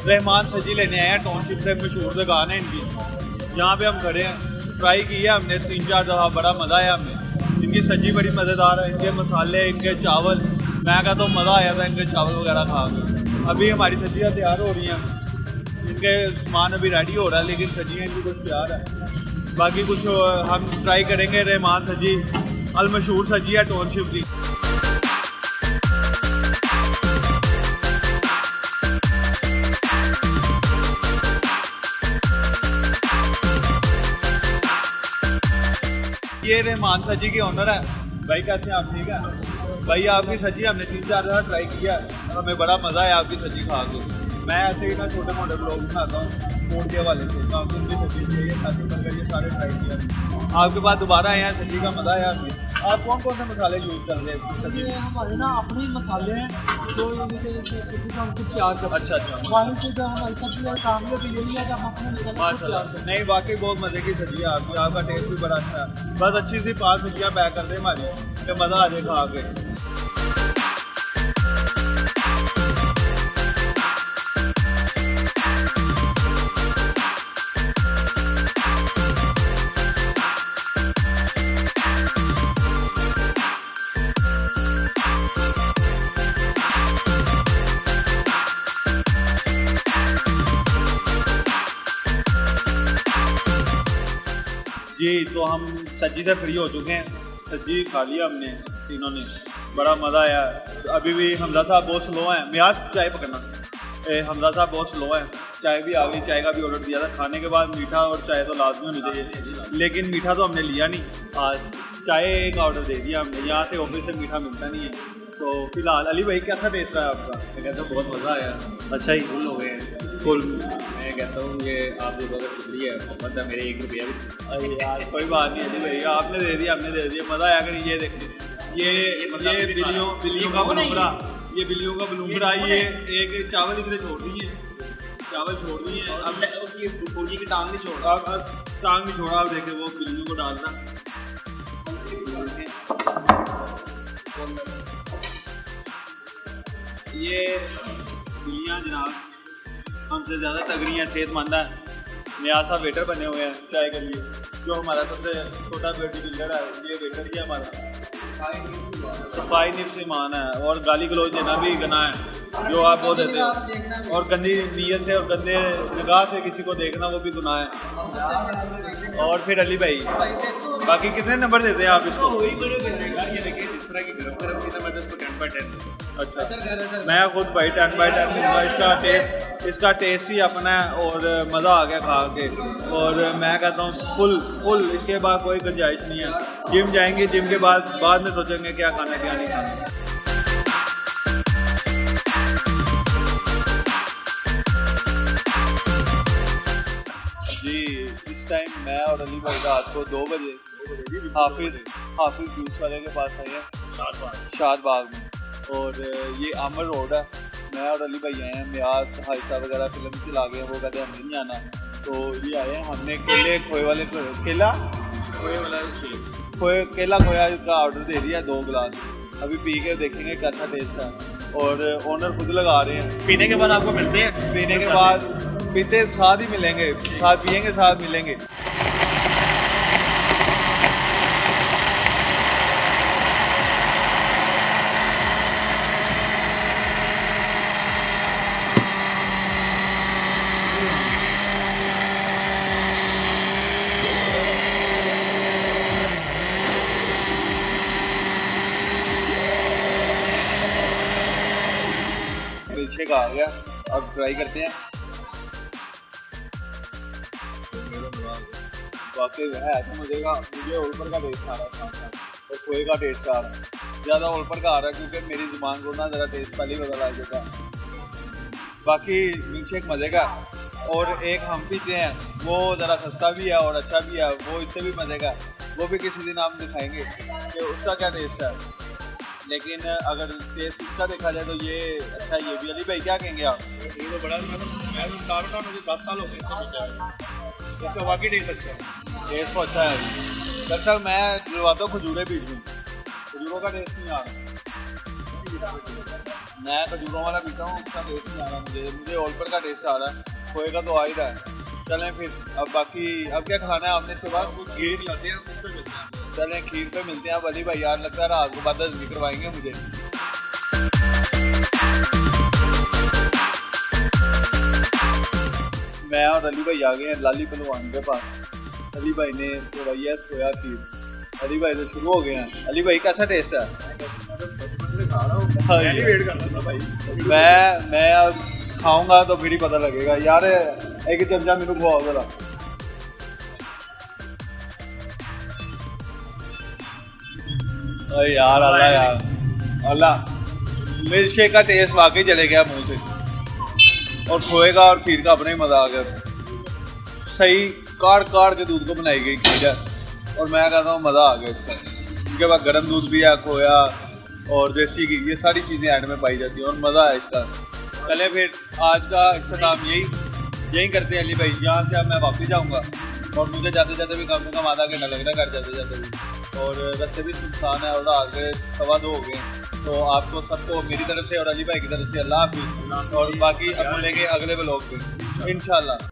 रहमान सजी लेने आए हैं, टाउनशिप से मशहूर दुकान है इनकी, यहाँ पे हम खड़े हैं। ट्राई की है हमने 3-4 दफ़ा, बड़ा मज़ा आया हमें। इनकी सब्जी बड़ी मज़ेदार है, इनके मसाले, इनके चावल, मैं कहता हूँ मज़ा आया था इनके चावल वगैरह खा के। अभी हमारी सब्जियाँ तैयार हो रही हैं, इनके सामान अभी रेडी हो रहा है, लेकिन सब्जियाँ इनकी कुछ तैयार है। बाकी कुछ हम ट्राई करेंगे। रहमान सजी अल मशहूर सजी है टाउनशिप की। ये रहमान सजी के ऑनर है भाई। कैसे आप? ठीक है भाई। आपकी सब्जी हमने 3-4 दफ़ा ट्राई किया, हमें बड़ा मज़ा आया आपकी सब्जी खा के। मैं ऐसे ही ना छोटे मोटे ब्लॉग बनाता हूँ फूड के हवाले से, तो आपको उनकी सब्जी चाहिए, खाती बर्गर, ये सारे ट्राई किया। आपके पास दोबारा आए हैं, सब्जी का मज़ा आया हमें। आप कौन कौन से मसाले यूज़ कर रहे हैं सब्जी? हमारे ना अपने ही मसाले हैं जो सब्जी का हम खुद तैयार करते हैं। अच्छा अच्छा। बाहर से जो हमारी सब्जी है काम में भी यही है कि हम अपने मसाले खुद तैयार करते हैं। नहीं वाकई बहुत मज़े की सब्जी है आपकी, आपका टेस्ट भी बड़ा अच्छा है। बस अच्छी सी 5 सब्जियाँ पैक कर दें हमारी, कि मज़ा आ जाए खा के। जी तो हम सब्जी से फ्री हो चुके हैं, सब्जी खा लिया हमने तीनों ने, बड़ा मज़ा आया। अभी भी हमजा साहब बहुत स्लो हैं। मियाज चाय पकड़ना। हमजा साहब बहुत स्लो हैं, चाय भी आ गई, चाय का भी ऑर्डर दिया था। खाने के बाद मीठा और चाय तो लाजमी होनी चाहिए, लेकिन मीठा तो हमने लिया नहीं आज, चाय का ऑर्डर दे दिया हमने। यहाँ से ऑफिस से मीठा मिलता नहीं है। तो फिलहाल अली भाई कैसा टेस्ट रहा है आपका? मैं कहता हूँ बहुत मज़ा आया। अच्छा ही फुल हो गए फुल। मैं कहता हूँ ये आप लोगों का शुक्रिया है, मोहम्मद है मेरे 1 रुपया भी। अरे यार कोई बात नहीं अली भाई, आपने दे दिया, हमने दे दिया, मज़ा आया। कर ये देखिए, ये बिल्लियों का बलूंगड़ा, ये बिल्लियों का बलूंगड़ा, ये एक चावल इसने छोड़ दिए, चावल छोड़ दिए। अब उसकी फौजी की टांग नहीं छोड़ा, अब टांग नहीं छोड़ा। अब देखे वो बिल्लियों को डालना। ये बिल्लियाँ जनाब हमसे ज़्यादा तगड़ी हैं, सेहतमंद हैं। मियाँ साहब वेटर बने हुए हैं चाय के लिए। जो हमारा सबसे छोटा बॉडी बिल्डर है, ये वेटर ही हमारा। सफाई निफ्स ईमान है, और गाली गलौज देना भी गना है जो आप वो देते हो, और गंदी नीयत से और गंदे निगाह से किसी को देखना वो भी गुनाह है। और फिर अली भाई बाकी कितने नंबर देते हैं आप इसको? ये देखिए जिस तरह की गरम गरम चीज़ है, मैं तो इसको 10/10। अच्छा, मैं खुद भाई 10/10 दूँगा। इसका टेस्ट ही अपना है और मज़ा आ गया खा के। और मैं कहता हूँ फुल इसके बाद कोई गुंजाइश नहीं है। जिम जाएंगे, जिम के बाद में सोचेंगे क्या खाना क्या नहीं खाना। जी इस टाइम मैं और अली भाई रात को 2 बजे हाफिज जूस वाले के पास आए हैं शाद बाग में, और ये आमर रोड है। मैं और अली भाई आए हैं, मियाज हाइसा वगैरह फिल्म चला गए, वो कहते हैं हमें नहीं आना, तो ये आए हैं। हमने केला खोया का ऑर्डर दे दिया 2 गिलास। अभी पी के देखेंगे कैसा टेस्ट है, और ओनर खुद लगा रहे हैं। पीने के बाद आपको मिलते हैं, पीने के बाद पीते साथ ही मिलेंगे, साथ पियेंगे साथ मिलेंगे। मिल्कशेक आ गया, अब ट्राई करते हैं। वाकई है तो मुझे ओलपर का टेस्ट आ रहा है और खोए का टेस्ट आ रहा है। ज़्यादा ओलपर का आ रहा है क्योंकि मेरी ज़ुबान को ना ज़रा टेस्ट पहले ही पता लग चुका है। बाकी मिल्कशेक मज़े का, और एक हम पीते हैं वो ज़रा सस्ता भी है और अच्छा भी है, वो इससे भी मज़े का। वो भी किसी दिन हम दिखाएंगे कि उसका क्या टेस्ट है। लेकिन अगर टेस्ट इसका देखा जाए तो ये अच्छा, ये भी। अली भाई क्या कहेंगे आप? ये तो बड़ा, मैं तो मुझे 10 साल हो गए इससे पीते हैं। इसका वाकई टेस्ट अच्छा है। टेस्ट तो अच्छा है। दरअसल मैं दिलवाता हूँ खजूरें बीच में, खजूरों का टेस्ट नहीं आ रहा। मैं खजूरों वाला पीता हूँ, उसका टेस्ट नहीं आ रहा मुझे ओलपर का टेस्ट आ रहा है। खोए का तो आ ही रहा है। चलें फिर अब बाकी अब क्या खाना है आपने इसके बाद? खीर लाते हैं, उस पर मिलते हैं। चलें खीर पे मिलते हैं। अब अली भाई यार लगता है रात को बाद भी करवाएंगे मुझे। मैं और अली भाई आ गए हैं लाली पहलवान के पास। अली भाई ने करवाई है सोया खीर। अली भाई से शुरू हो गए हैं। अली भाई कैसा टेस्ट है? मैं नहीं वेट कर रहा था भाई। मैं अब खाऊंगा तो फिर ही पता लगेगा यार। एक चमचा मेनू खुआओ जरा। अरे यार अल्लाह यार अल्लाह, मिल्क शेक का टेस्ट वाकई चले गया मुंह से, और खोए का और खीर का अपना ही मजा आ गया। सही काट काट के दूध को बनाई गई खीर है, और मैं कहता हूँ मज़ा आ गया इसका। इनके बाद गर्म दूध भी है, खोया और देसी घी, ये सारी चीज़ें ऐड में पाई जाती हैं और मज़ा है इसका। चले फिर आज का इख्तिताम यही करते हैं अली भाई। यहाँ से अब मैं वापस जाऊँगा और मुझे जाते जाते भी कम से कम आधा घंटा लगेगा घर जाते जाते भी, और रास्ते भी सुनसान है और आगे 2:15 हो गए। तो आपको सबको मेरी तरफ से और अली भाई की तरफ से अल्लाह हाफिज़, और बाकी अब मिलेंगे अगले व्लॉग में इंशाल्लाह।